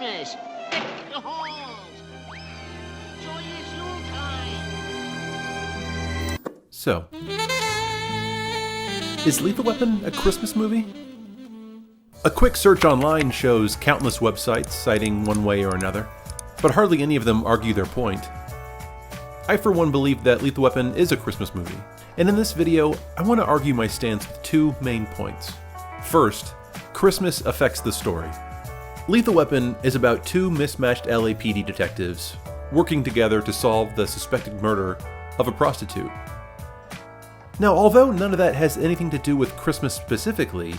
Christmas. Deck the halls. Joyous Yuletide. So, is Lethal Weapon a Christmas movie? A quick search online shows countless websites citing one way or another, but hardly any of them argue their point. I for one believe that Lethal Weapon is a Christmas movie, and in this video, I want to argue my stance with two main points. First, Christmas affects the story. Lethal Weapon is about two mismatched LAPD detectives working together to solve the suspected murder of a prostitute. Now, although none of that has anything to do with Christmas specifically,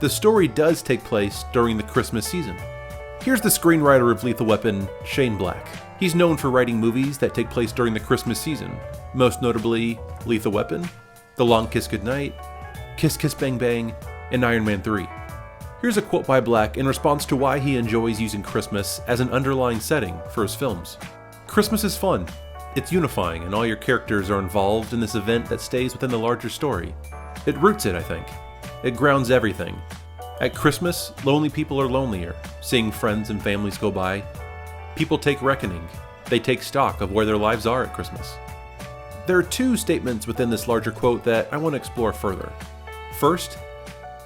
the story does take place during the Christmas season. Here's the screenwriter of Lethal Weapon, Shane Black. He's known for writing movies that take place during the Christmas season, most notably Lethal Weapon, The Long Kiss Goodnight, Kiss Kiss Bang Bang, and Iron Man 3. Here's a quote by Black in response to why he enjoys using Christmas as an underlying setting for his films. "Christmas is fun. It's unifying, and all your characters are involved in this event that stays within the larger story. It roots it, I think. It grounds everything. At Christmas, lonely people are lonelier, seeing friends and families go by. People take reckoning. They take stock of where their lives are at Christmas." There are two statements within this larger quote that I want to explore further. First,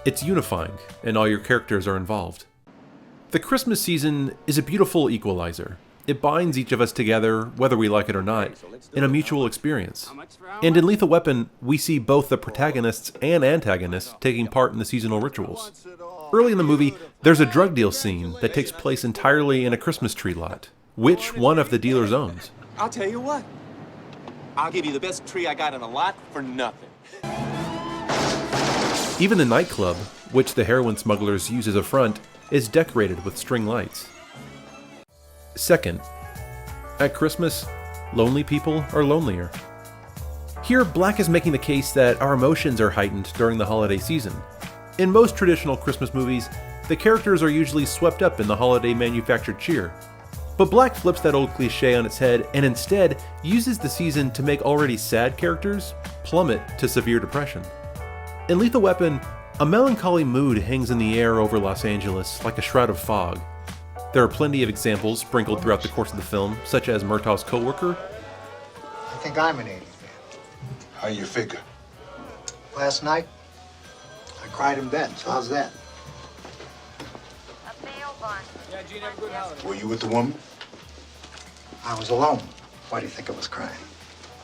it's unifying, and all your characters are involved. The Christmas season is a beautiful equalizer. It binds each of us together, whether we like it or not, in a mutual experience. And in Lethal Weapon, we see both the protagonists and antagonists taking part in the seasonal rituals. Early in the movie, there's a drug deal scene that takes place entirely in a Christmas tree lot, which one of the dealers owns. I'll tell you what. I'll give you the best tree I got in a lot for nothing. Even the nightclub, which the heroin smugglers use as a front, is decorated with string lights. Second, at Christmas, lonely people are lonelier. Here, Black is making the case that our emotions are heightened during the holiday season. In most traditional Christmas movies, the characters are usually swept up in the holiday manufactured cheer. But Black flips that old cliche on its head and instead uses the season to make already sad characters plummet to severe depression. In Lethal Weapon, a melancholy mood hangs in the air over Los Angeles like a shroud of fog. There are plenty of examples sprinkled throughout the course of the film, such as Murtaugh's co-worker. I think I'm an 80s man. How you figure? Last night, I cried in bed, so how's that? Were you with the woman? I was alone. Why do you think I was crying?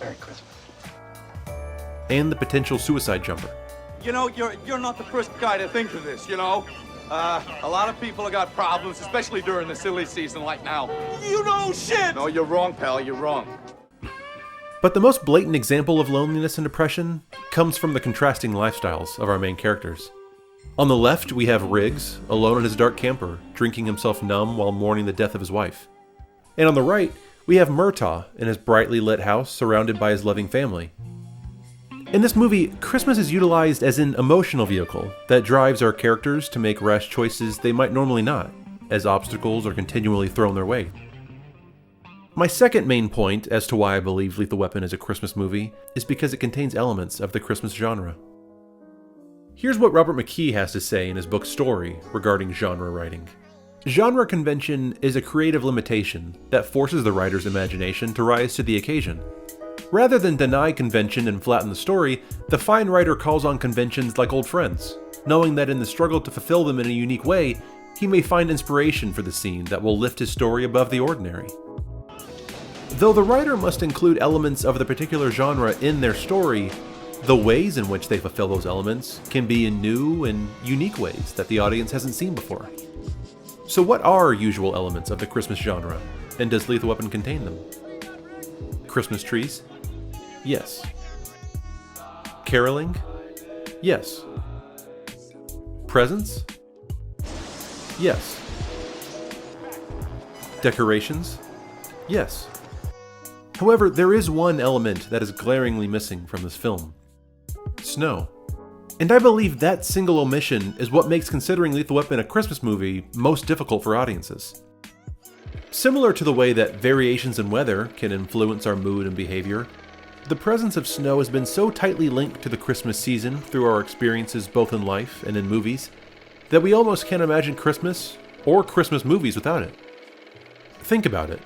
Merry Christmas. And the potential suicide jumper. You know, you're not the first guy to think of this, you know? A lot of people have got problems, especially during the silly season like now. You know shit! No, you're wrong, pal, you're wrong. But the most blatant example of loneliness and depression comes from the contrasting lifestyles of our main characters. On the left, we have Riggs, alone in his dark camper, drinking himself numb while mourning the death of his wife. And on the right, we have Murtaugh in his brightly lit house surrounded by his loving family. In this movie, Christmas is utilized as an emotional vehicle that drives our characters to make rash choices they might normally not, as obstacles are continually thrown their way. My second main point as to why I believe Lethal Weapon is a Christmas movie is because it contains elements of the Christmas genre. Here's what Robert McKee has to say in his book Story regarding genre writing. Genre convention is a creative limitation that forces the writer's imagination to rise to the occasion. Rather than deny convention and flatten the story, the fine writer calls on conventions like old friends, knowing that in the struggle to fulfill them in a unique way, he may find inspiration for the scene that will lift his story above the ordinary. Though the writer must include elements of the particular genre in their story, the ways in which they fulfill those elements can be in new and unique ways that the audience hasn't seen before. So what are usual elements of the Christmas genre, and does Lethal Weapon contain them? Christmas trees? Yes. Caroling? Yes. Presents? Yes. Decorations? Yes. However, there is one element that is glaringly missing from this film. Snow. And I believe that single omission is what makes considering Lethal Weapon a Christmas movie most difficult for audiences. Similar to the way that variations in weather can influence our mood and behavior, the presence of snow has been so tightly linked to the Christmas season through our experiences both in life and in movies, that we almost can't imagine Christmas or Christmas movies without it. Think about it.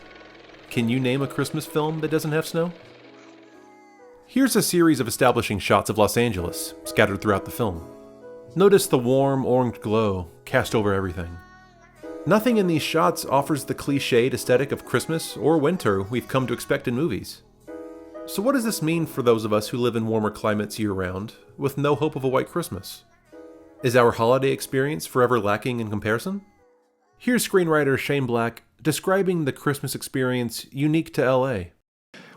Can you name a Christmas film that doesn't have snow? Here's a series of establishing shots of Los Angeles, scattered throughout the film. Notice the warm orange glow cast over everything. Nothing in these shots offers the cliched aesthetic of Christmas or winter we've come to expect in movies. So what does this mean for those of us who live in warmer climates year-round, with no hope of a white Christmas? Is our holiday experience forever lacking in comparison? Here's screenwriter Shane Black describing the Christmas experience unique to LA.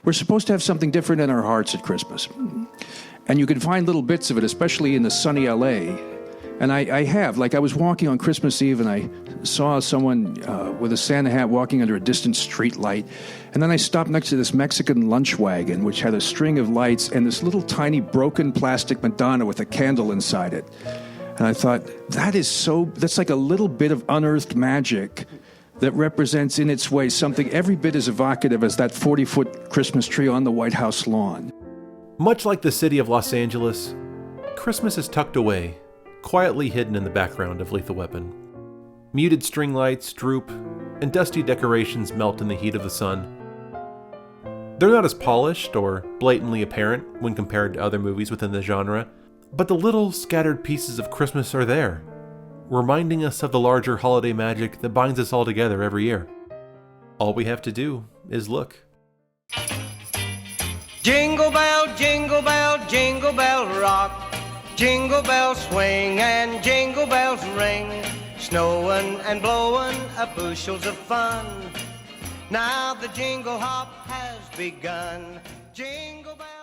We're supposed to have something different in our hearts at Christmas. And you can find little bits of it, especially in the sunny LA. And I have. Like, I was walking on Christmas Eve and I saw someone with a Santa hat walking under a distant street light. And then I stopped next to this Mexican lunch wagon, which had a string of lights and this little tiny broken plastic Madonna with a candle inside it. And I thought, that's like a little bit of unearthed magic that represents in its way something every bit as evocative as that 40-foot Christmas tree on the White House lawn. Much like the city of Los Angeles, Christmas is tucked away, quietly hidden in the background of Lethal Weapon. Muted string lights droop, and dusty decorations melt in the heat of the sun. They're not as polished or blatantly apparent when compared to other movies within the genre, but the little scattered pieces of Christmas are there, reminding us of the larger holiday magic that binds us all together every year. All we have to do is look. Jingle bell, jingle bell, jingle bell rock. Jingle bells swing and jingle bells ring. Snowing and blowing a bushels of fun. Now the jingle hop has begun. Jingle bells.